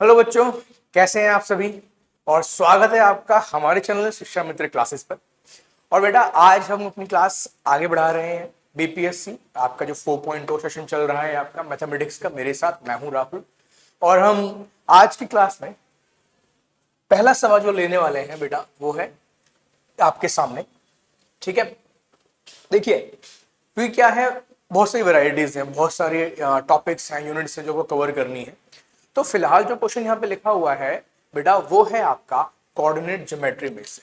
Hello बच्चों, कैसे हैं आप सभी। और स्वागत है आपका हमारे चैनल शिक्षा मित्र क्लासेस पर। और बेटा आज हम अपनी क्लास आगे बढ़ा रहे हैं। बीपीएससी आपका जो 4.0 सेशन चल रहा है आपका मैथमेटिक्स का, मेरे साथ मैं हूं राहुल। और हम आज की क्लास में पहला सवाल जो लेने वाले हैं बेटा वो है आपके सामने। ठीक है, देखिए क्योंकि क्या है, बहुत सारी वैरायटीज हैं, बहुत सारे टॉपिक्स हैं, यूनिट्स हैं जो को कवर करनी है। तो फिलहाल जो क्वेश्चन यहाँ पे लिखा हुआ है बेटा वो है आपका कोऑर्डिनेट ज्योमेट्री में से।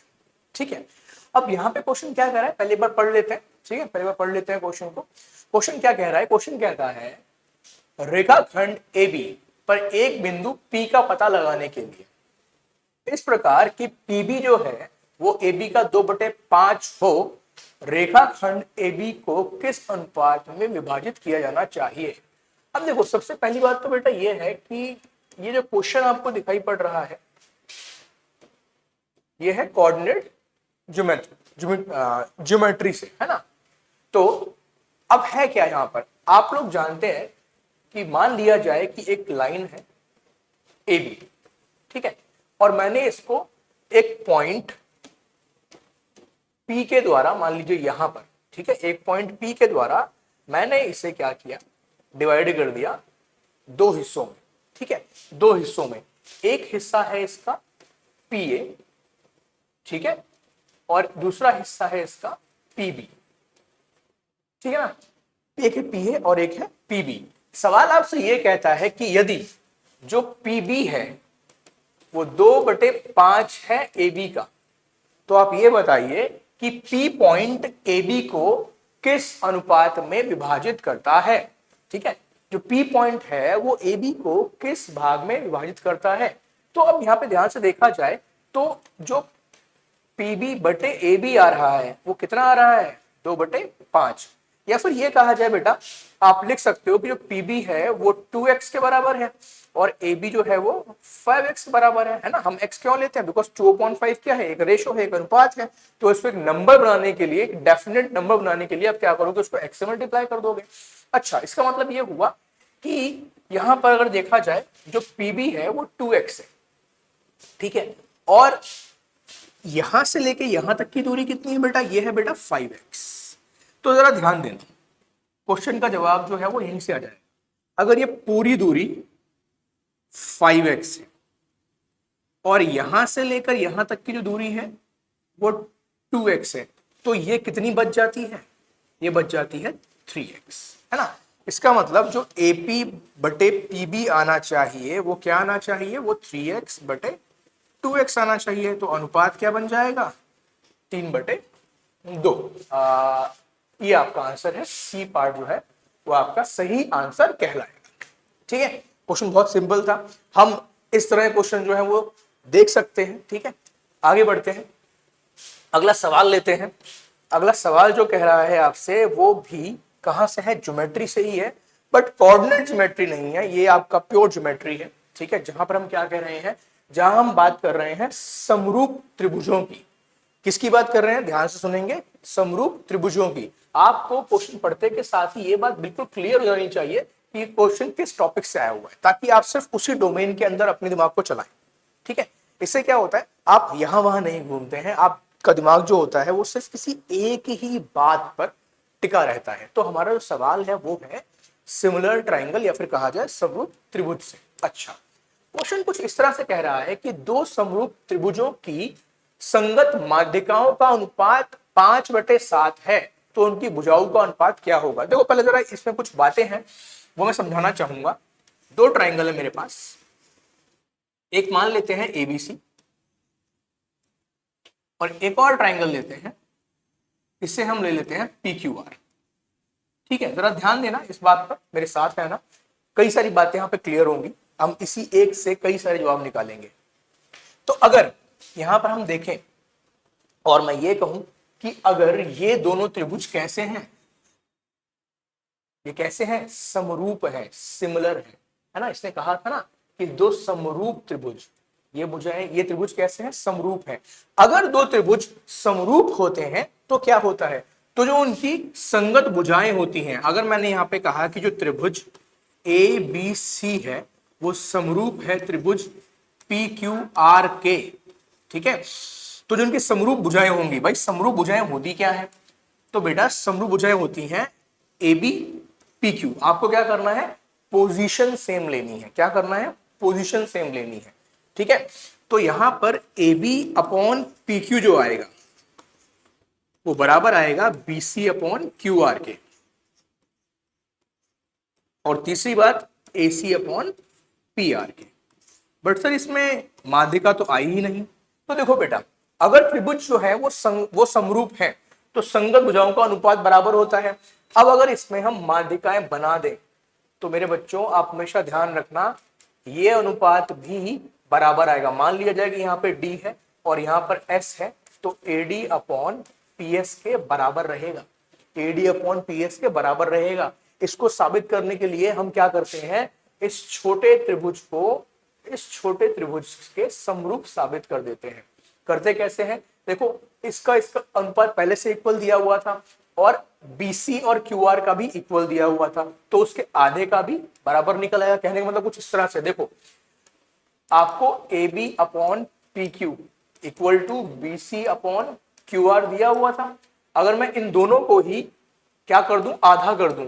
ठीक है, अब यहाँ पे क्वेश्चन क्या कह रहा है पहले बार पढ़ लेते हैं। ठीक है, पहले बार पढ़ लेते हैं क्वेश्चन को। क्वेश्चन क्या कह रहा है, क्वेश्चन कहता है रेखाखंड AB पर एक बिंदु P का पता लगाने के लिए इस प्रकार कि PB जो है वो AB का 2/5 हो, रेखाखंड AB को किस अनुपात में विभाजित किया जाना चाहिए। अब देखो सबसे पहली बात तो बेटा ये है कि ये जो क्वेश्चन आपको दिखाई पड़ रहा है ये है कोऑर्डिनेट ज्योमेट्री से, है ना। तो अब है क्या यहां पर, आप लोग जानते हैं कि मान लिया जाए कि एक लाइन है AB, ठीक है, और मैंने इसको एक पॉइंट P के द्वारा, मान लीजिए यहां पर, ठीक है, एक पॉइंट P के द्वारा मैंने इसे क्या किया, डिवाइड कर दिया दो हिस्सों में। ठीक है, दो हिस्सों में, एक हिस्सा है इसका PA, ठीक है, और दूसरा हिस्सा है इसका PB। ठीक है ना, एक है PA और एक है PB। सवाल आपसे यह कहता है कि यदि जो PB है वो 2/5 है AB का, तो आप ये बताइए कि P पॉइंट AB को किस अनुपात में विभाजित करता है। ठीक है, जो P पॉइंट है वो AB को किस भाग में विभाजित करता है। तो अब यहां पे ध्यान से देखा जाए तो जो PB/AB आ रहा है वो कितना आ रहा है, 2/5। या फिर ये कहा जाए बेटा, आप लिख सकते हो कि जो PB है वो 2x के बराबर है और AB जो है वो 5x के बराबर है ना। हम x क्यों लेते हैं, बिकॉज 2/5 क्या है, एक रेशो है, एक अनुपात है। तो इसको एक नंबर बनाने के लिए, एक डेफिनेट नंबर बनाने के लिए आप क्या करोगे, उसको x से मल्टीप्लाई कर दोगे। अच्छा, इसका मतलब ये हुआ कि यहां पर अगर देखा जाए जो PB है वो 2x है, ठीक है, और यहां से लेके यहां तक की दूरी कितनी है बेटा, ये है बेटा 5x। तो जरा ध्यान देना, क्वेश्चन का जवाब जो है वो यहीं से आ जाएगा। अगर ये पूरी दूरी 5x है और यहां से लेकर यहां तक की जो दूरी है वो 2x है, तो ये कितनी बच जाती है, ये बच जाती है 3x, है ना। इसका मतलब जो AP/PB आना चाहिए वो क्या आना चाहिए, वो 3x/2x आना चाहिए। तो अनुपात क्या बन जाएगा, 3/2। ये आपका आंसर है, सी पार्ट जो है वो आपका सही आंसर कहलाएगा। ठीक है, क्वेश्चन बहुत सिंपल था, हम इस तरह क्वेश्चन जो है वो देख सकते हैं। ठीक है, आगे बढ़ते हैं, अगला सवाल लेते हैं। अगला सवाल जो कह रहा है आपसे वो भी कहां से है, ज्योमेट्री से ही है, बट कोऑर्डिनेट ज्योमेट्री नहीं है, ये आपका प्योर ज्योमेट्री है। ठीक है, जहां पर हम क्या कह रहे हैं, जहां हम बात कर रहे हैं समरूप त्रिभुजों की। किसकी बात कर रहे हैं, ध्यान से सुनेंगे, समरूप त्रिभुजों की। आपको क्वेश्चन पढ़ते के साथ ही ये बात बिल्कुल क्लियर हो जानी चाहिए कि क्वेश्चन किस टॉपिक से आया हुआ है, ताकि आप सिर्फ उसी डोमेन के अंदर अपने दिमाग को चलाएं। ठीक है, इससे क्या होता है, आप यहां वहां नहीं घूमते हैं, आपका दिमाग जो होता है वो सिर्फ किसी एक ही बात पर टिका रहता है। तो हमारा जो सवाल है वो है सिमिलर ट्राइंगल या फिर कहा जाए समरूप त्रिभुज से। अच्छा, क्वेश्चन कुछ इस तरह से कह रहा है कि दो समरूप त्रिभुजों की संगत माध्यिकाओं का अनुपात 5/7 है, तो उनकी भुजाओं का अनुपात क्या होगा। देखो पहले जरा इसमें कुछ बातें हैं वो मैं समझाना चाहूंगा। दो ट्राइंगल है मेरे पास, एक मान लेते हैं ABC और एक और ट्राइंगल लेते हैं, इससे हम ले लेते हैं PQR। ठीक है, जरा ध्यान देना इस बात पर, मेरे साथ है ना, कई सारी बातें यहां पे क्लियर होंगी, हम इसी एक से कई सारे जवाब निकालेंगे। तो अगर यहां पर हम देखें और मैं ये कहूं कि अगर ये दोनों त्रिभुज कैसे हैं, ये कैसे हैं, समरूप है, सिमिलर है ना। इसने कहा था ना कि दो समरूप त्रिभुज, ये भुजाएं, ये त्रिभुज कैसे हैं, समरूप है। अगर दो त्रिभुज समरूप होते हैं तो क्या होता है, तो जो उनकी संगत भुजाएं होती हैं, अगर मैंने यहां पे कहा कि जो त्रिभुज ABC है वो समरूप है त्रिभुज पी क्यू आर के। ठीक है, तो जो इनकी समरूप भुजाएं होंगी, भाई समरूप भुजाएं होती क्या है? तो बेटा समरूप भुजाएं होती हैं ए बी पी क्यू। आपको क्या करना है? पोजीशन सेम लेनी है। क्या करना है? पोजीशन सेम लेनी है। ठीक है, तो यहां पर A B upon P Q जो आएगा वो बराबर आएगा B C upon Q R के। और तीसरी बात A C upon P R के। बट सर इसमें माध्यिका तो आई ही नहीं। तो देखो बेटा, अगर त्रिभुज जो है वो समरूप है तो संगत भुजाओं का अनुपात बराबर होता है। अब अगर इसमें हम माध्यिकाएं बना दें तो मेरे बच्चों आप हमेशा ध्यान रखना, ये अनुपात भी बराबर आएगा। मान लिया जाए कि यहाँ पे डी है और यहाँ पर एस है, तो एडी अपॉन पी एस के बराबर रहेगा। एडी अपॉन पी एस के बराबर रहेगा। इसको साबित करने के लिए हम क्या करते हैं, इस छोटे त्रिभुज को इस छोटे त्रिभुज के समरूप साबित कर देते हैं। करते कैसे हैं? देखो, इसका अनुपात पहले से इक्वल दिया हुआ था और BC और QR का भी इक्वल दिया हुआ था, तो उसके आधे का भी बराबर निकल आएगा। कहने का मतलब कुछ इस तरह से, देखो आपको AB upon PQ equal to BC upon QR दिया हुआ था। अगर मैं इन दोनों को ही क्या कर दूं, आधा कर दूं,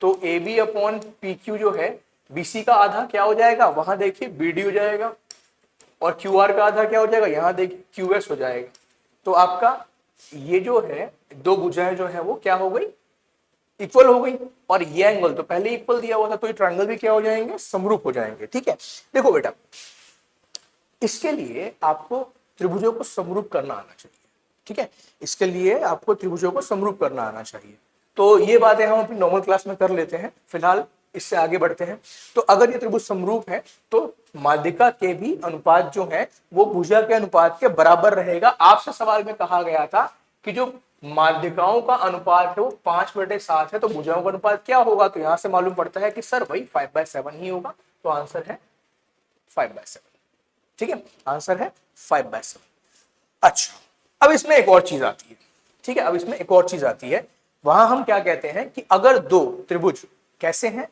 तो AB अपॉन PQ जो है BC का आधा क्या हो जाएगा, वहां देखिए BD हो जाएगा, और QR का आधा क्या हो जाएगा, यहां देखिए QS हो जाएगा। तो आपका ये जो है दो भुजाएं जो है वो क्या हो गई, इक्वल हो गई। और ये एंगल तो पहले इक्वल दिया हुआ था, तो ये ट्रायंगल भी क्या हो जाएंगे, समरूप हो जाएंगे। ठीक है, देखो बेटा, इसके लिए आपको त्रिभुजों को समरूप करना आना चाहिए। ठीक है, इसके लिए आपको त्रिभुजों को समरूप करना आना चाहिए। तो ये बातें हम अपनी नॉर्मल क्लास में कर लेते हैं, फिलहाल इससे आगे बढ़ते हैं। तो अगर ये त्रिभुज समरूप है तो माध्यिका के भी अनुपात जो है वो भुजा के अनुपात के बराबर रहेगा। आपसे सवाल में कहा गया था कि जो माध्यिकाओं का अनुपात है वो 5/7 है, तो भुजाओं का अनुपात क्या होगा? तो यहां से मालूम पड़ता है कि सर भाई 5/7 ही होगा। तो आंसर है 5/7। ठीक है, आंसर है 5/7। अच्छा, अब इसमें एक और चीज आती है। ठीक है, अब इसमें एक और चीज आती है, वहां हम क्या कहते हैं कि अगर दो त्रिभुज कैसे हैं,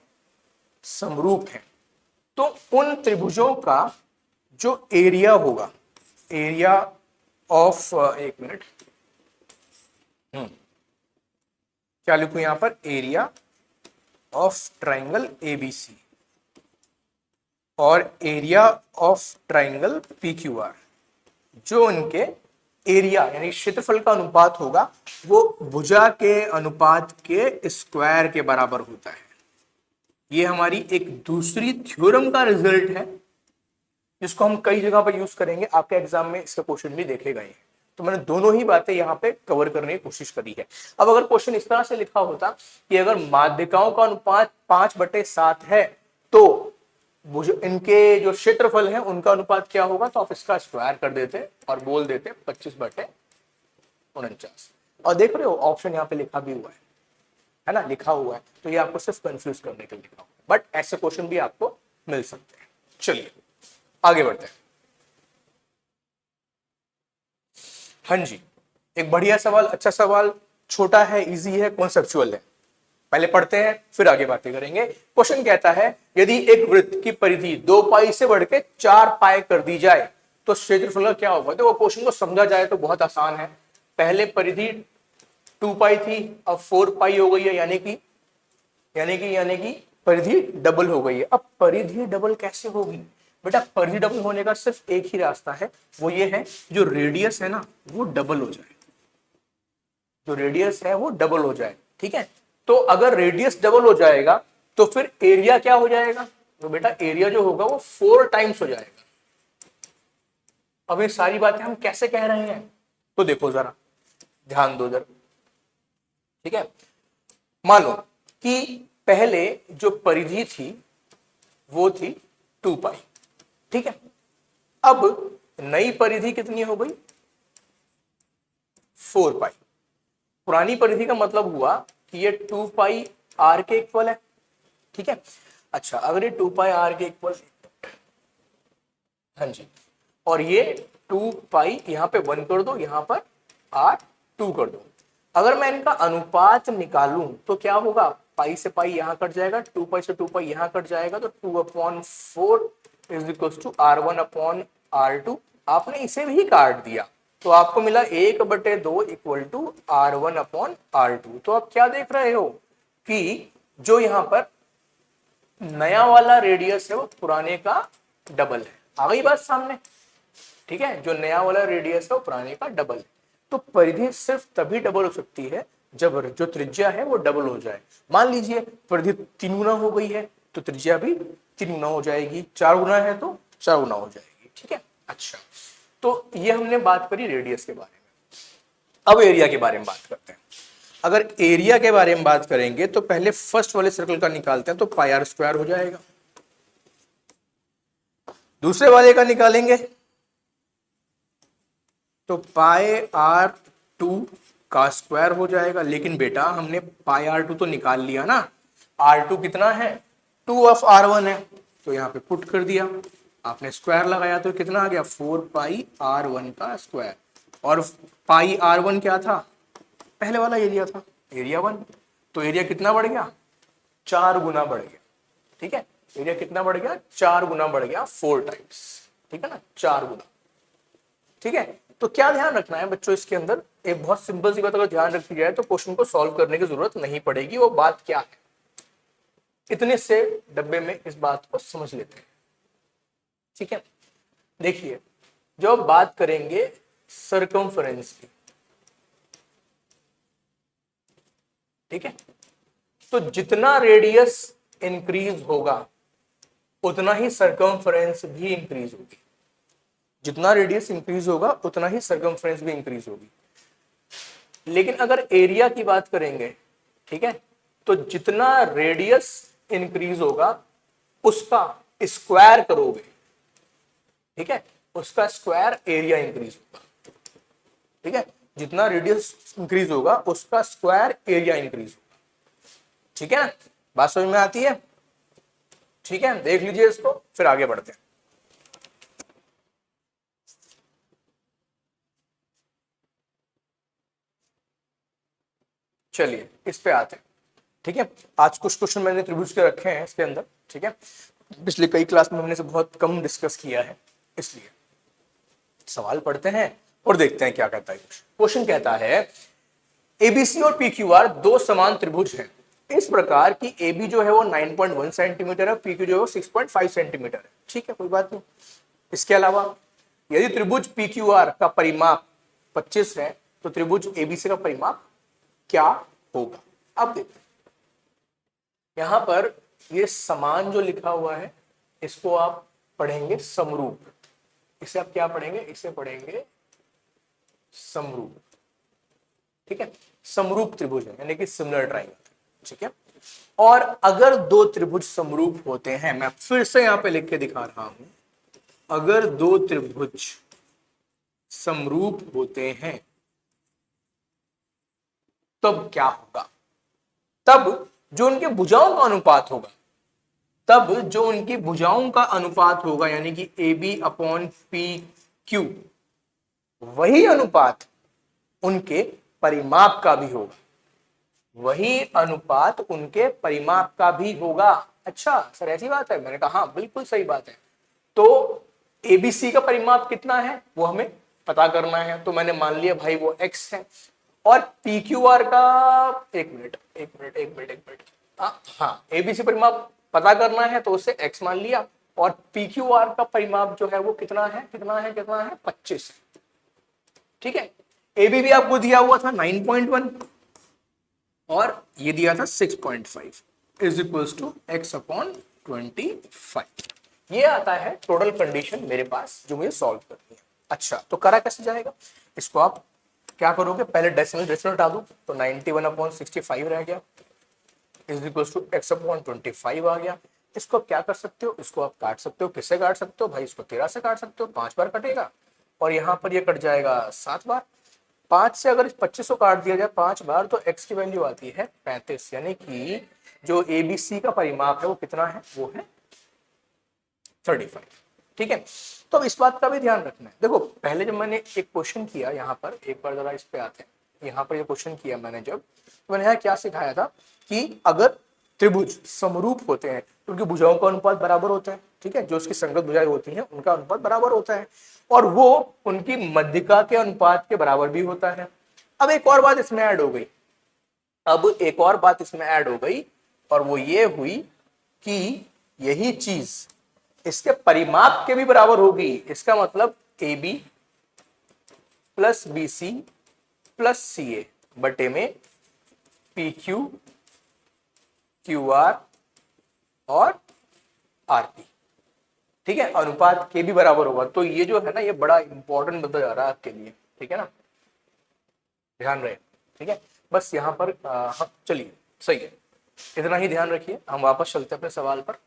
समरूप हैं, तो उन त्रिभुजों का जो एरिया होगा, एरिया ऑफ, एक मिनट, क्या लिखूं यहां पर, एरिया ऑफ ट्राइंगल एबीसी और एरिया ऑफ ट्राइंगल पीक्यूआर, जो उनके एरिया यानी क्षेत्रफल का अनुपात होगा वो भुजा के अनुपात के स्क्वायर के बराबर होता है। ये हमारी एक दूसरी थ्योरम का रिजल्ट है, जिसको हम कई जगह पर यूज करेंगे। आपके एग्जाम में इसका क्वेश्चन भी देखे गए हैं, तो मैंने दोनों ही बातें यहाँ पे कवर करने की कोशिश करी है। अब अगर क्वेश्चन इस तरह से लिखा होता कि अगर माध्यिकाओं का अनुपात 5/7 है तो इनके जो क्षेत्रफल है उनका अनुपात क्या होगा, तो आप इसका स्क्वायर कर देते और बोल देते 25/49। और देख रहे हो ऑप्शन यहाँ पे लिखा भी हुआ है ना, लिखा हुआ है। तो ये आपको सिर्फ कंफ्यूज करने के लिए लिखा हुआ है, बट ऐसे क्वेश्चन भी आपको मिल सकते हैं। चलिए आगे बढ़ते हैं। हाँ जी, एक बढ़िया सवाल, अच्छा सवाल, छोटा है, इजी है, कॉन्सेप्चुअल है। पहले पढ़ते हैं फिर आगे बातें करेंगे। क्वेश्चन कहता है यदि एक वृत्त की परिधि 2 पाई से बढ़ के 4 पाई कर दी जाए तो क्षेत्रफल क्या होगा। तो वो क्वेश्चन को समझा जाए तो बहुत आसान है। पहले परिधि 2 पाई थी, अब 4 पाई हो गई है, यानी कि परिधि डबल हो गई है। अब परिधि डबल कैसे होगी बेटा? परिधि डबल होने का सिर्फ एक ही रास्ता है, वो ये है जो रेडियस है ना वो डबल हो जाए, जो रेडियस है वो डबल हो जाए। ठीक है, तो अगर रेडियस डबल हो जाएगा तो फिर एरिया क्या हो जाएगा? तो बेटा एरिया जो होगा वो 4 टाइम्स हो जाएगा। अब ये सारी बातें हम कैसे कह रहे हैं, तो देखो जरा, ध्यान दो जरा। ठीक है, मान लो कि पहले जो परिधि थी वो थी 2 पाई। ठीक है, अब नई परिधि कितनी हो गई, 4 पाई। पुरानी परिधि का मतलब हुआ कि ये 2 पाई आर के इक्वल है। ठीक है, अच्छा अगर ये 2 पाई आर के इक्वल, हाँ जी, और ये 2 पाई यहां पे 1 कर दो, यहां पर आर 2 कर दो। अगर मैं इनका अनुपात निकालूं तो क्या होगा, पाई से पाई यहाँ कट जाएगा, 2 पाई से 2 पाई यहाँ कट जाएगा, तो 2/4 इज इक्वल टू R1/R2। आपने इसे भी काट दिया तो आपको मिला 1/2 इक्वल टू R1/R2। तो आप क्या देख रहे हो कि जो यहाँ पर नया वाला रेडियस है वो पुराने का डबल है। आ गई बात सामने, ठीक है, जो नया वाला रेडियस है वो पुराने का डबल है। तो परिधि सिर्फ तभी डबल हो सकती है जब जो त्रिज्या है वो डबल हो जाए। मान लीजिए परिधि 3 गुना हो गई है तो त्रिज्या भी 3 गुना हो जाएगी, 4 गुना है तो 4 गुना हो जाएगी, ठीक है। अच्छा, तो ये हमने बात करी रेडियस के बारे में। अब एरिया के बारे में बात करते हैं। अगर एरिया के बारे में बात करेंगे तो पहले फर्स्ट वाले सर्कल का निकालते हैं, तो πr² हो जाएगा। दूसरे वाले का निकालेंगे तो πr2 का स्क्वायर हो जाएगा। लेकिन बेटा हमने πr2 तो निकाल लिया ना, r2 कितना है, 2/r1 है, तो यहाँ पे पुट कर दिया, आपने स्क्वायर लगाया तो कितना आ गया, 4πr1 का स्क्वायर। और πr1 क्या था, पहले वाला एरिया था, एरिया 1। तो एरिया कितना बढ़ गया, 4 गुना बढ़ गया, ठीक है। एरिया कितना बढ़ गया, 4 गुना बढ़ गया, 4 टाइम्स, ठीक है ना, 4 गुना, ठीक है। तो क्या ध्यान रखना है बच्चों, इसके अंदर एक बहुत सिंपल सी बात अगर ध्यान रखी जाए तो क्वेश्चन को सॉल्व करने की जरूरत नहीं पड़ेगी। वो बात क्या है, इतने से डब्बे में इस बात को समझ लेते हैं, ठीक है। देखिए, जो बात करेंगे सरकमफ्रेंस की, ठीक है, तो जितना रेडियस इंक्रीज होगा उतना ही सरकमफ्रेंस भी इंक्रीज होगी। जितना रेडियस इंक्रीज होगा उतना ही सरकमफ्रेंस भी इंक्रीज होगी। लेकिन अगर एरिया की बात करेंगे, ठीक है, तो जितना रेडियस इंक्रीज होगा उसका स्क्वायर करोगे, ठीक है, उसका स्क्वायर एरिया इंक्रीज होगा, ठीक है। जितना रेडियस इंक्रीज होगा उसका स्क्वायर एरिया इंक्रीज होगा, ठीक है ना, बात समझ में आती है, ठीक है। देख लीजिए इसको, फिर आगे बढ़ते हैं। चलिए इस पे आते हैं, ठीक है। आज कुछ क्वेश्चन मैंने त्रिभुज के रखे हैं इसके अंदर, ठीक है। पिछले कई क्लास में हमने से बहुत कम डिस्कस किया है, इसलिए सवाल पढ़ते हैं और देखते हैं क्या कहता है क्वेश्चन। कहता है एबीसी और पीक्यूआर दो समान त्रिभुज हैं इस प्रकार कि AB जो है वो 9.1 सेंटीमीटर है, PQ जो है वो 6.5 सेंटीमीटर है, ठीक है, कोई बात नहीं। इसके अलावा यदि त्रिभुज PQR का परिमाप 25 है तो त्रिभुज ABC का परिमाप क्या होगा। अब देखते हैं, यहां पर ये समान जो लिखा हुआ है इसको आप पढ़ेंगे समरूप। इसे आप क्या पढ़ेंगे, इसे पढ़ेंगे समरूप, ठीक है। समरूप त्रिभुज है यानी कि सिमिलर ट्रायंगल, ठीक है। और अगर दो त्रिभुज समरूप होते हैं, मैं फिर से यहां पे लिख के दिखा रहा हूं, अगर दो त्रिभुज समरूप होते हैं तब क्या होगा, तब जो उनके भुजाओं का अनुपात होगा, तब जो उनकी भुजाओं का अनुपात होगा यानी कि AB/PQ, वही अनुपात उनके परिमाप का भी होगा, वही अनुपात उनके परिमाप का भी होगा। अच्छा सर ऐसी बात है, मैंने कहा हाँ बिल्कुल सही बात है। तो एबीसी का परिमाप कितना है वो हमें पता करना है, तो मैंने मान लिया भाई वो x है। और पीक्यूआर का एक मिनट हाँ एबीसी परिमाप पता करना है तो उसे x मान लिया, और पीक्यूआर का परिमाप जो है वो कितना है 25 है, ठीक है। एबी भी आपको दिया हुआ था 9.1 और ये दिया था 6.5 इज इक्वल्स टू x/25। ये आता है टोटल कंडीशन मेरे पास जो मुझे सॉल्व करनी है। अच्छा तो करा कैसे जाएगा, इसको आप क्या करोगे, पहले डेसिमल हटा दो तो 91/65 रह गया इज इक्वल्स टू x/25 आ गया। इसको क्या कर सकते हो, इसको आप काट सकते हो, किससे काट सकते हो भाई, इसको 13 से काट सकते हो, 5 बार कटेगा और यहां पर ये कट जाएगा 7 बार। 5 से अगर 25 को काट दिया जाए 5 बार तो x की वैल्यू आती है 35, यानी कि जो ABC का परिमाप है वो कितना है, वो है 35, ठीक है। तो अब इस बात का भी ध्यान रखना है। देखो पहले जब मैंने एक क्वेश्चन किया यहाँ पर, एक बार जरा इस पे आते हैं, यहाँ पर ये क्वेश्चन किया मैंने जब, तो मैंने यहाँ क्या सिखाया था कि अगर त्रिभुज समरूप होते हैं तो उनकी भुजाओं का अनुपात बराबर होता है, ठीक है, जो उसकी संगत भुजाएं होती हैं उनका अनुपात बराबर होता है, और वो उनकी मध्यिका के अनुपात के बराबर भी होता है। अब एक और बात इसमें ऐड हो गई, और वो ये हुई कि यही चीज इसके परिमाप के भी बराबर होगी। इसका मतलब A B plus B C plus C A बटे में पी क्यू क्यू आर और आर पी, ठीक है, अनुपात के भी बराबर होगा। तो ये जो है ना, ये बड़ा इंपॉर्टेंट बनता जा रहा है आपके लिए, ठीक है ना, ध्यान रहे, ठीक है। बस यहाँ पर चलिए सही है, इतना ही ध्यान रखिए। हम वापस चलते हैं अपने सवाल पर,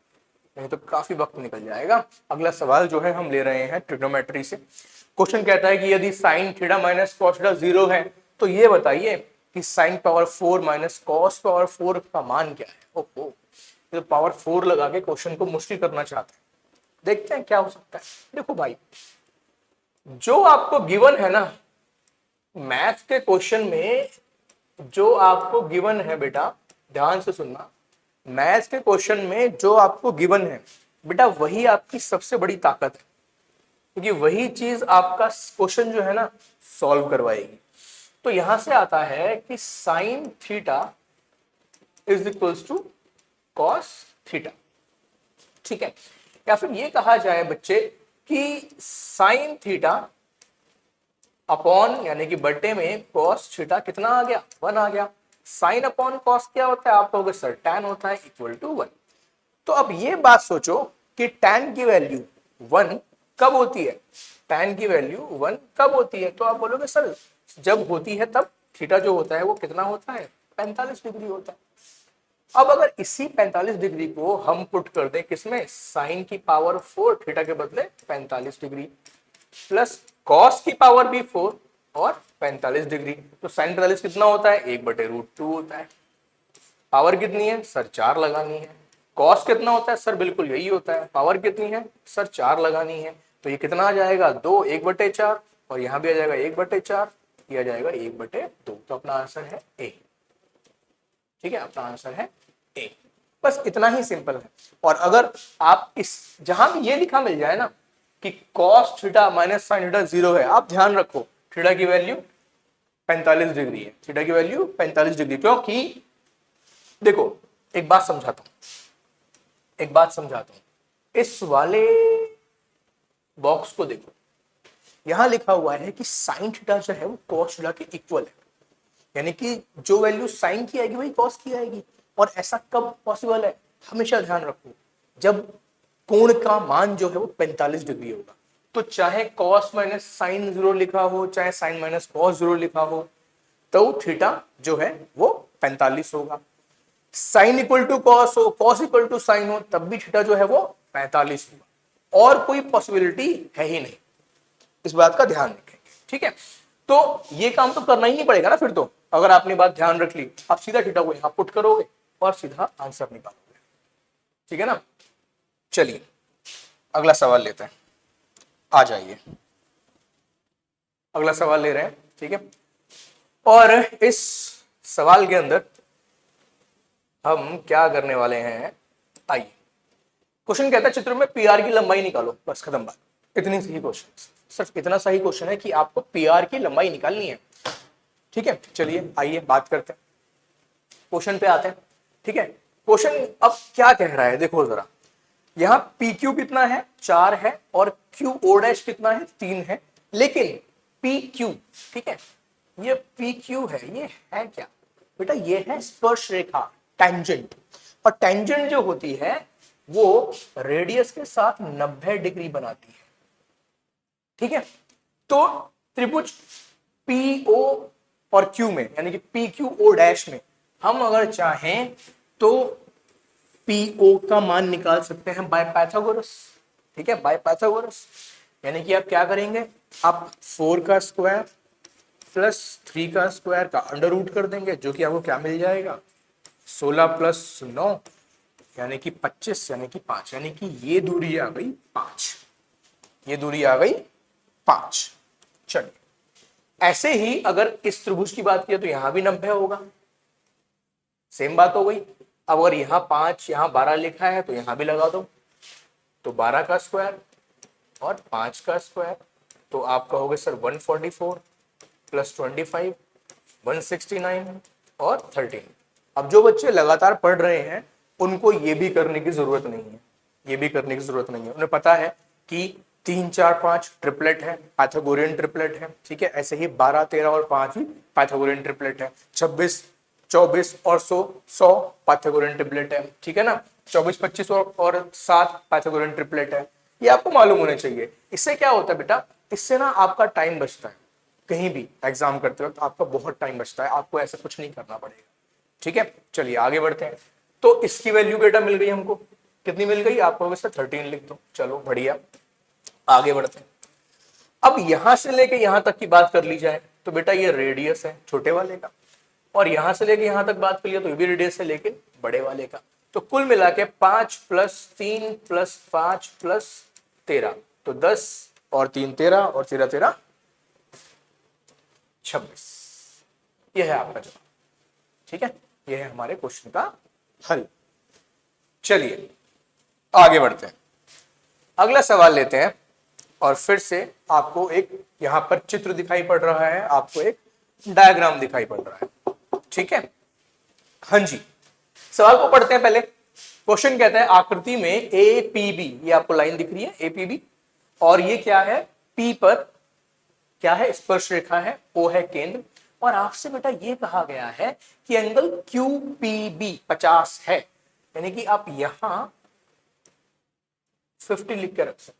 नहीं तो काफी वक्त निकल जाएगा। अगला सवाल जो है हम ले रहे हैं ट्रिग्नोमेट्री से। क्वेश्चन कहता है कि यदि sine theta minus cos theta 0 है तो ये बताइए कि sine power 4 minus cos power 4 का मान क्या है। ओहो, तो पावर 4 लगा के क्वेश्चन को मुश्किल करना चाहते हैं। देखते हैं क्या हो सकता है। देखो भाई, जो आपको गिवन है ना, मैथ के क्वेश्चन में जो आपको गिवन है बेटा, ध्यान से सुनना, मैथ्स के क्वेश्चन में जो आपको गिवन है बेटा, वही आपकी सबसे बड़ी ताकत है, क्योंकि वही चीज आपका क्वेश्चन जो है ना सॉल्व करवाएगी। तो यहां से आता है कि sine theta is equals to cos theta, ठीक है। या फिर ये कहा जाए बच्चे कि साइन थीटा अपॉन यानी कि बटे में कॉस थीटा कितना आ गया, 1 आ गया। साइन अपॉन कॉस क्या होता है, आप कहोगे सर टैन होता है, इक्वल टू 1। तो अब ये बात सोचो कि टैन की वैल्यू 1 कब होती है, टैन की वैल्यू 1 कब होती है, तो आप बोलोगे सर जब होती है तब थीटा जो होता है वो कितना होता है, 45 डिग्री होता है। अब अगर इसी 45 डिग्री को हम पुट कर दें किसमें, साइन की पावर 4 थीटा के बदले 45 डिग्री प्लस कॉस की पावर भी 4 और 45 डिग्री, तो साइन 45 कितना होता है, 1/√2 होता है। पावर कितनी है सर, 4 लगानी है। कॉस कितना होता है सर, बिल्कुल यही होता है। पावर कितनी है सर, 4 लगानी है। तो ये कितना आ जाएगा, 2 1/4, और यहां भी आ जाएगा 1/4, ये आ जाएगा 1/2। तो अपना आंसर है ए, ठीक है, अपना आंसर है ए। बस इतना ही सिंपल है। और अगर आप इस जहां भी ये लिखा मिल जाए ना कि cos theta minus sine theta 0 है, आप ध्यान रखो थीटा की वैल्यू 45 डिग्री है, थीटा की वैल्यू 45 डिग्री। क्योंकि देखो एक बात समझाता हूं, इस वाले बॉक्स को देखो, यहां लिखा हुआ है कि साइन थीटा जो है वो कॉस थीटा के इक्वल है, यानी कि जो वैल्यू साइन की आएगी वही कॉस की आएगी। और ऐसा कब पॉसिबल है, हमेशा ध्यान रखो, जब कोण का मान जो है वो 45 डिग्री होगा। तो चाहे कॉस माइनस साइन 0 लिखा हो, चाहे साइन माइनस कॉस 0 लिखा हो, तो थीटा जो है वो 45 होगा। साइन इक्वल टू कॉस हो, कॉस इक्वल टू साइन हो, तब भी थीटा जो है वो 45 होगा। और कोई पॉसिबिलिटी है ही नहीं, इस बात का ध्यान रखेंगे, ठीक है। तो ये काम तो करना ही नहीं पड़ेगा ना फिर तो, अगर आपने बात ध्यान रख ली, आप सीधा थीटा को यहां पुट करोगे और सीधा आंसर निकालोगे, ठीक है ना। चलिए अगला सवाल लेते हैं, आ जाइए, अगला सवाल ले रहे हैं, ठीक है। और इस सवाल के अंदर हम क्या करने वाले हैं, आइए। क्वेश्चन कहता है चित्र में पीआर की लंबाई निकालो, बस खत्म बात, इतनी सही क्वेश्चन, सिर्फ इतना सही क्वेश्चन है कि आपको पीआर की लंबाई निकालनी है, ठीक है। चलिए आइए बात करते हैं, क्वेश्चन पे आते हैं, ठीक है। क्वेश्चन अब क्या कह रहा है, देखो जरा, यहां पी क्यू कितना है, 4 है, और क्यू ओ डैश कितना है, 3 है। लेकिन पी क्यू, ठीक है, ये पी क्यू है, ये है क्या बेटा, ये है स्पर्श रेखा, टेंजेंट। और टेंजेंट जो होती है वो रेडियस के साथ 90 डिग्री बनाती है, ठीक है। तो त्रिभुज पीओ और क्यू में, यानी कि पी क्यू ओ डैश में हम अगर चाहें तो पीओ का मान निकाल सकते हैं बाय पाइथागोरस, ठीक है, बाय पाइथागोरस। यानी कि आप क्या करेंगे, आप 4 का स्क्वायर प्लस 3 का स्क्वायर का अंडर रूट कर देंगे, जो कि आपको क्या मिल जाएगा, 16 प्लस 9 यानी कि 25, यानी कि 5, यानी कि ये दूरी आ गई 5, ये दूरी आ गई 5। चलिए ऐसे ही अगर इस त्रिभुज की बात किया तो यहां भी 90 होगा, सेम बात हो गई। अब अगर यहाँ 5 यहाँ 12 लिखा है तो यहां भी लगा दो, तो 12 का स्क्वायर और 5 का स्क्वायर, तो आप कहोगे सर 144 प्लस 25 169 और 13। अब जो बच्चे लगातार पढ़ रहे हैं उनको ये भी करने की जरूरत नहीं है, ये भी करने की जरूरत नहीं है, उन्हें पता है कि 3 4 5 ट्रिपलेट है, पाइथागोरियन ट्रिपलेट है, ठीक है। ऐसे ही 12 13 और 5 भी पाइथागोरियन ट्रिपलेट है, 26 24 और 100 पाइथागोरियन ट्रिपलेट है, ठीक है ना। 24 25 और 7 पाइथागोरियन ट्रिपलेट है, ये आपको मालूम होने चाहिए। इससे क्या होता है बेटा, इससे ना आपका टाइम बचता है, कहीं भी एग्जाम करते वक्त आपका बहुत टाइम बचता है, आपको ऐसा कुछ नहीं करना पड़ेगा, ठीक है। चलिए आगे बढ़ते हैं। तो इसकी वैल्यू बेटा मिल गई हमको, कितनी मिल गई, आपको वैसे 13 लिख दो, चलो बढ़िया। आगे बढ़ते हैं। अब यहां से लेके यहां तक की बात कर ली जाए तो बेटा ये रेडियस है छोटे वाले का, और यहां से लेके यहां तक बात कर लिया तो ये भी रेडियस है लेकिन बड़े वाले का। तो कुल मिला के 5 + 3 + 5 + 13, तो 10 और 3 13 और 13 13 26। यह है आपका जवाब, ठीक है। यह है हमारे क्वेश्चन का हल। चलिए आगे बढ़ते हैं, अगला सवाल लेते हैं। और फिर से आपको एक यहां पर चित्र दिखाई पड़ रहा है, आपको एक डायग्राम दिखाई पड़ रहा है, ठीक है। हाँ जी, सवाल को पढ़ते हैं पहले। क्वेश्चन कहता है आकृति में APB, ये आपको लाइन दिख रही है APB, और ये क्या है, P पर क्या है, स्पर्श रेखा है, O है केंद्र, और आपसे बेटा ये कहा गया है कि एंगल QPB 50 है, यानी कि आप यहां 50 लिख के रख सकते हैं।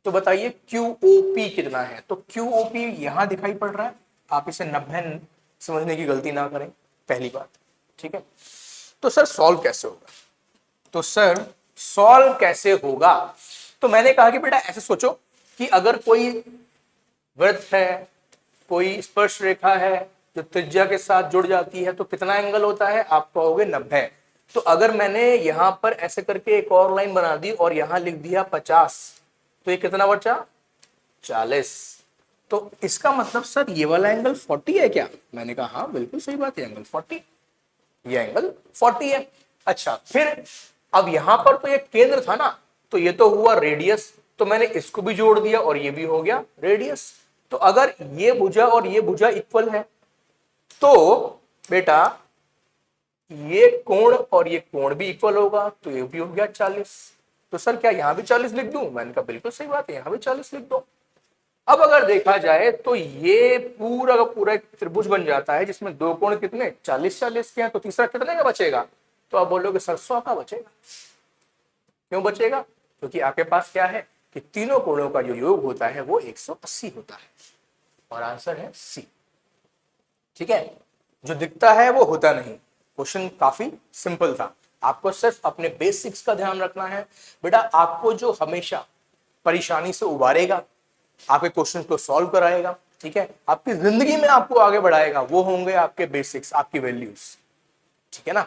तो बताइए QOP कितना है, तो QOP यहां दिखाई पड़ रहा है, आप इसे 90 समझने की गलती ना करें, पहली बात, ठीक है। तो सर सॉल्व कैसे होगा, तो सर सॉल्व कैसे होगा, तो मैंने कहा कि बेटा ऐसे सोचो कि अगर कोई वृत्त है, कोई स्पर्श रेखा है जो त्रिज्या के साथ जुड़ जाती है तो कितना एंगल होता है, आप कहोगे 90। तो अगर मैंने यहां पर ऐसे करके एक और लाइन बना दी और यहां लिख दिया 50, तो ये कितना बचा, 40। तो इसका मतलब सर ये वाला एंगल 40 है क्या, मैंने कहा हाँ बिल्कुल सही बात है, एंगल 40, ये एंगल 40 है। अच्छा फिर अब यहां पर तो ये केंद्र था ना, तो ये तो हुआ रेडियस, तो मैंने इसको भी जोड़ दिया और ये भी हो गया रेडियस। तो अगर ये भुजा और ये भुजा इक्वल है तो बेटा ये कोण और ये कोण भी इक्वल होगा, तो ये भी हो गया 40। तो सर क्या यहां भी 40 लिख दूं, मैंने कहा बिल्कुल सही बात है, यहां भी 40 लिख दो। अब अगर देखा जाए तो ये पूरा का पूरा एक त्रिभुज बन जाता है जिसमें दो कोण कितने 40 40 के हैं, तो तीसरा कितने का बचेगा, तो आप बोलोगे सर 100 का बचेगा। क्यों बचेगा, क्योंकि आपके पास क्या है कि तीनों कोणों का जो योग होता है वो 180 होता है, और आंसर है सी, ठीक है। जो दिखता है वो होता नहीं। क्वेश्चन काफी सिंपल था, आपको सिर्फ अपने बेसिक्स का ध्यान रखना है बेटा। आपको जो हमेशा परेशानी से उबारेगा, आपके क्वेश्चन को सॉल्व कराएगा, ठीक है, आपकी जिंदगी में आपको आगे बढ़ाएगा, वो होंगे आपके बेसिक्स, आपकी वैल्यूज, ठीक है ना।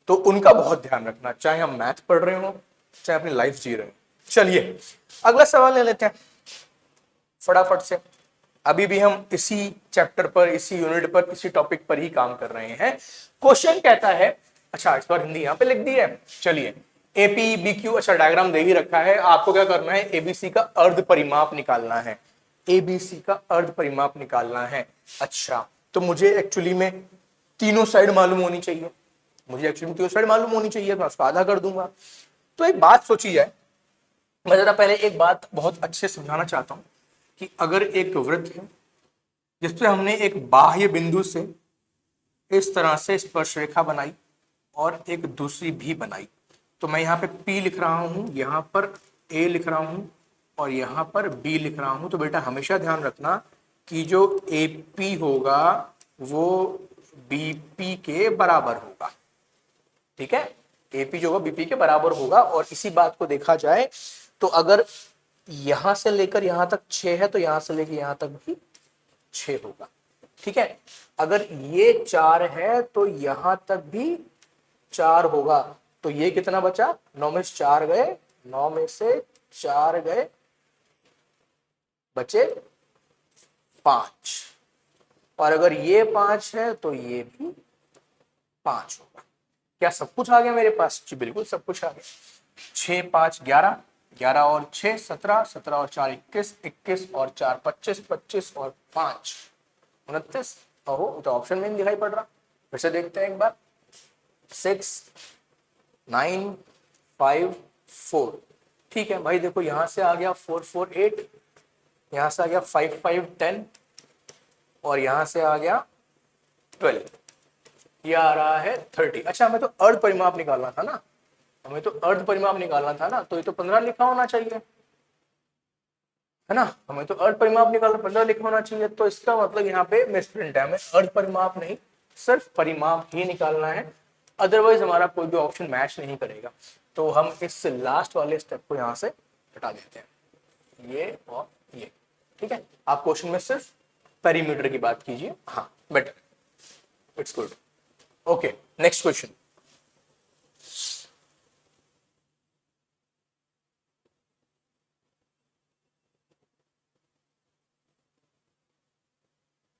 तो उनका बहुत ध्यान रखना, चाहे हम मैथ पढ़ रहे हो चाहे अपनी लाइफ जी रहे हो। चलिए अगला सवाल ले लेते हैं फटाफट से। अभी भी हम इसी चैप्टर पर, इसी यूनिट पर, इसी टॉपिक पर ही काम कर रहे हैं। क्वेश्चन कहता है, अच्छा इस बार हिंदी यहां पे लिख दी है, चलिए APBQ, अच्छा डायग्राम दे ही रखा है, आपको क्या करना है, ABC का अर्ध परिमाप निकालना है, ABC का अर्ध परिमाप निकालना है। अच्छा तो मुझे एक्चुअली में तीनों साइड मालूम होनी चाहिए, मुझे एक्चुअली तीनों साइड मालूम होनी चाहिए, मैं उसको आधा कर दूंगा। तो एक बात सोची जाए, मैं जरा पहले एक बात बहुत अच्छे से समझाना चाहता हूं कि अगर एक वृत्त है जिसपे हमने एक बाह्य बिंदु से इस तरह से स्पर्श रेखा बनाई और एक दूसरी भी बनाई, तो मैं यहाँ पे P लिख रहा हूं, यहाँ पर A लिख रहा हूं और यहाँ पर B लिख रहा हूं। तो बेटा हमेशा ध्यान रखना कि जो AP होगा वो BP के बराबर होगा, ठीक है। AP जो होगा BP के बराबर होगा। और इसी बात को देखा जाए तो अगर यहां से लेकर यहां तक 6 है तो यहां से लेकर यहां तक भी 6 होगा, ठीक है। अगर ये 4 है तो यहां तक भी 4 होगा, तो ये कितना बचा, 9 में से 4 गए, 9 में से 4 गए, बचे 5, और अगर ये 5 है तो ये भी 5 होगा। क्या सब कुछ आ गया मेरे पास? जी बिल्कुल सब कुछ आ गया। 6 5 11, 11 और 6 17, 17 और 4 21, 21 और 4 25, 25 और 5 29। ओहो, तो ऑप्शन में नहीं दिखाई पड़ रहा। फिर से देखते हैं एक बार। 6 9 5 4। ठीक है भाई, देखो यहां से आ गया 4 4 8, यहां से आ गया 5 5 10 और यहां से आ गया 12। ये आ रहा है 30। अच्छा, हमें तो अर्ध परिमाप निकालना था ना, हमें तो अर्ध परिमाप निकालना था ना, तो ये तो 15 लिखा होना चाहिए, है ना। हमें तो अर्ध परिमाप निकालना 15 लिखा होना चाहिए। तो इसका मतलब यहाँ पे मिसप्रिंट है, हमें अर्ध परिमाप नहीं सिर्फ परिमाप ही निकालना है, अदरवाइज हमारा कोई भी ऑप्शन मैच नहीं करेगा। तो हम इस लास्ट वाले स्टेप को यहाँ से हटा देते हैं, ये और ये। ठीक है, आप क्वेश्चन में सिर्फ पेरीमीटर की बात कीजिए। हाँ better, it's good. Okay, next question.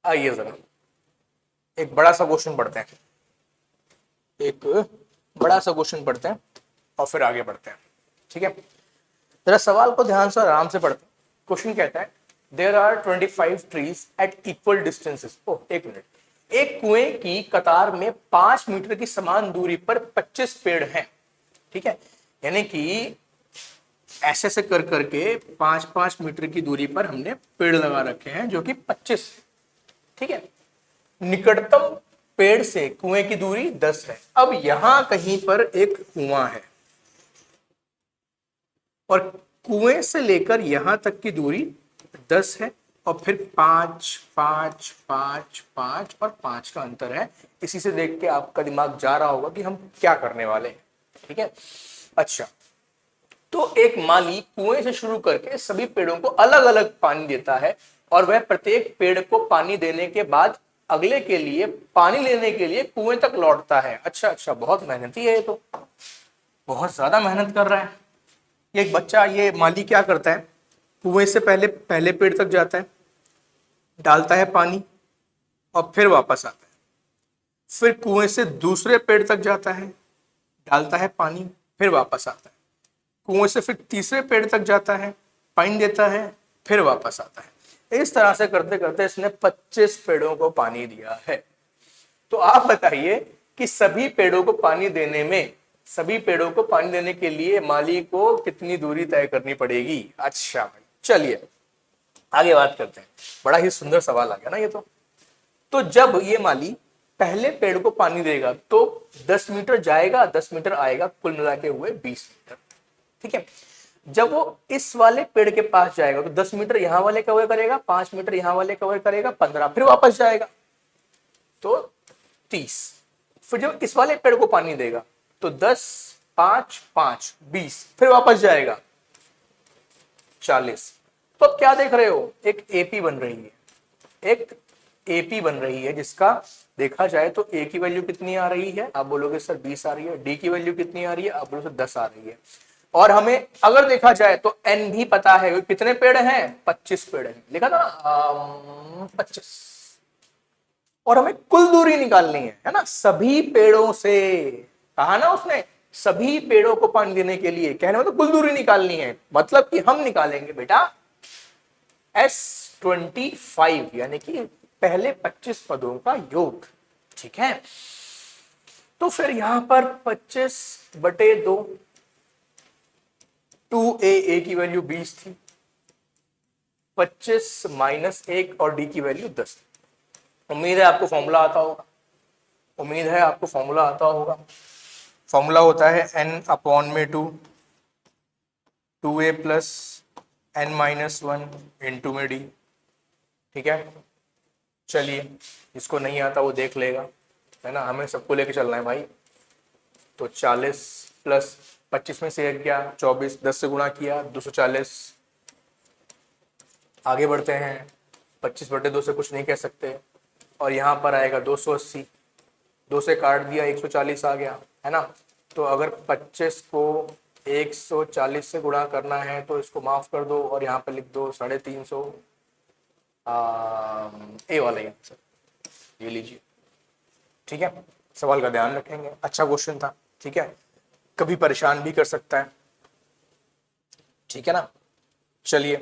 आइए जरा एक बड़ा सा क्वेश्चन पढ़ते हैं, एक बड़ा सा क्वेश्चन पढ़ते हैं और फिर आगे बढ़ते हैं। ठीक है, जरा सवाल को ध्यान से आराम से पढ़ते हैं। क्वेश्चन कहता है there are 25 trees at equal distances. ओह एक मिनट, एक कुएं की कतार में 5 मीटर की समान दूरी पर 25 पेड़ हैं। ठीक है, यानी कि ऐसे ऐसे कर करके 5-5 मीटर की दूरी पर हमने पेड़ लगा रखे हैं जो कि 25। ठीक है, निकटतम पेड़ से कुएं की दूरी 10 है। अब यहां कहीं पर एक कुआं है और कुएं से लेकर यहां तक की दूरी 10 है और फिर 5 5 5 5 और 5 का अंतर है। इसी से देख के आपका दिमाग जा रहा होगा कि हम क्या करने वाले हैं। ठीक है, अच्छा, तो एक माली कुएं से शुरू करके सभी पेड़ों को अलग अलग पानी देता है और वह प्रत्येक पेड़ को पानी देने के बाद अगले के लिए पानी लेने के लिए कुएं तक लौटता है। अच्छा अच्छा, बहुत मेहनती है ये तो, बहुत ज्यादा मेहनत कर रहा है। ये एक बच्चा, ये माली क्या करता है, कुएं से पहले पहले पेड़ तक जाता है, डालता है पानी और फिर वापस आता है। फिर कुएं से दूसरे पेड़ तक जाता है, डालता है पानी, फिर वापस आता है। कुएं से फिर तीसरे पेड़ तक जाता है, पानी देता है, फिर वापस आता है। इस तरह से करते करते इसने 25 पेड़ों को पानी दिया है। तो आप बताइए कि सभी पेड़ों को पानी देने में, सभी पेड़ों को पानी देने के लिए माली को कितनी दूरी तय करनी पड़ेगी। अच्छा भाई, चलिए आगे बात करते हैं। बड़ा ही सुंदर सवाल आ गया ना ये तो जब ये माली पहले पेड़ को पानी देगा तो 10 मीटर जाएगा, 10 मीटर आएगा, कुल मिला के हुए 20 मीटर। ठीक है, जब वो इस वाले पेड़ के पास जाएगा तो 10 मीटर यहां वाले कवर करेगा, 5 मीटर यहां वाले कवर करेगा, 15, फिर वापस जाएगा तो 30। फिर जब इस वाले पेड़ को पानी देगा तो 10 5 5 20, फिर वापस जाएगा 40। तो अब क्या देख रहे हो, एक एपी बन रही है, एक एपी बन रही है जिसका देखा जाए तो ए की वैल्यू कितनी आ रही है, आप बोलोगे सर 20 आ रही है। डी की वैल्यू कितनी आ रही है, आप बोलोगे 10 आ रही है। और हमें अगर देखा जाए तो एन भी पता है, कितने पेड़ हैं, 25 पेड़ हैं, लिखा था ना 25। और हमें कुल दूरी निकालनी है ना, सभी पेड़ों से, कहा ना उसने सभी पेड़ों को पानी देने के लिए, कहने में तो कुल दूरी निकालनी है, मतलब कि हम निकालेंगे बेटा S25, यानी कि पहले 25 पदों का योग। ठीक है, तो फिर यहां पर 25/2, 2a की वैल्यू 20 थी, 25 - 1 और डी की वैल्यू 10। उम्मीद है आपको फॉर्मूला आता होगा, उम्मीद है आपको फॉर्मूला आता होगा। फॉर्मूला होता है n/2, 2a + n-1 इंटू में डी। ठीक है, चलिए जिसको नहीं आता वो देख लेगा, है ना, हमें सबको लेके चलना है भाई। तो 40 + 25 में से 1 गया 24, 10 से गुणा किया 240। आगे बढ़ते हैं, 25/2 से कुछ नहीं कह सकते, और यहाँ पर आएगा 280, 2 से काट दिया 140 आ गया, है ना। तो अगर 25 को 140 से गुणा करना है तो इसको माफ कर दो और यहाँ पर लिख दो 350, ए वाला आंसर। ये लीजिए, ठीक है। सवाल का ध्यान रखेंगे, अच्छा क्वेश्चन था, ठीक है, कभी परेशान भी कर सकता है, ठीक है ना। चलिए,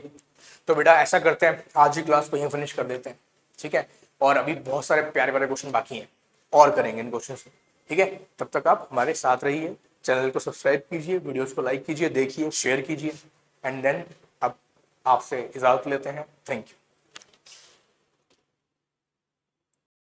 तो बेटा ऐसा करते हैं, आज की क्लास को यहीं फिनिश कर देते हैं, ठीक है। और अभी बहुत सारे प्यारे प्यारे क्वेश्चन बाकी हैं और करेंगे इन क्वेश्चन से, ठीक है। तब तक आप हमारे साथ रहिए, चैनल को सब्सक्राइब कीजिए, वीडियोस को लाइक कीजिए, देखिए, शेयर कीजिए, एंड देन अब आपसे इजाजत लेते हैं। Thank you.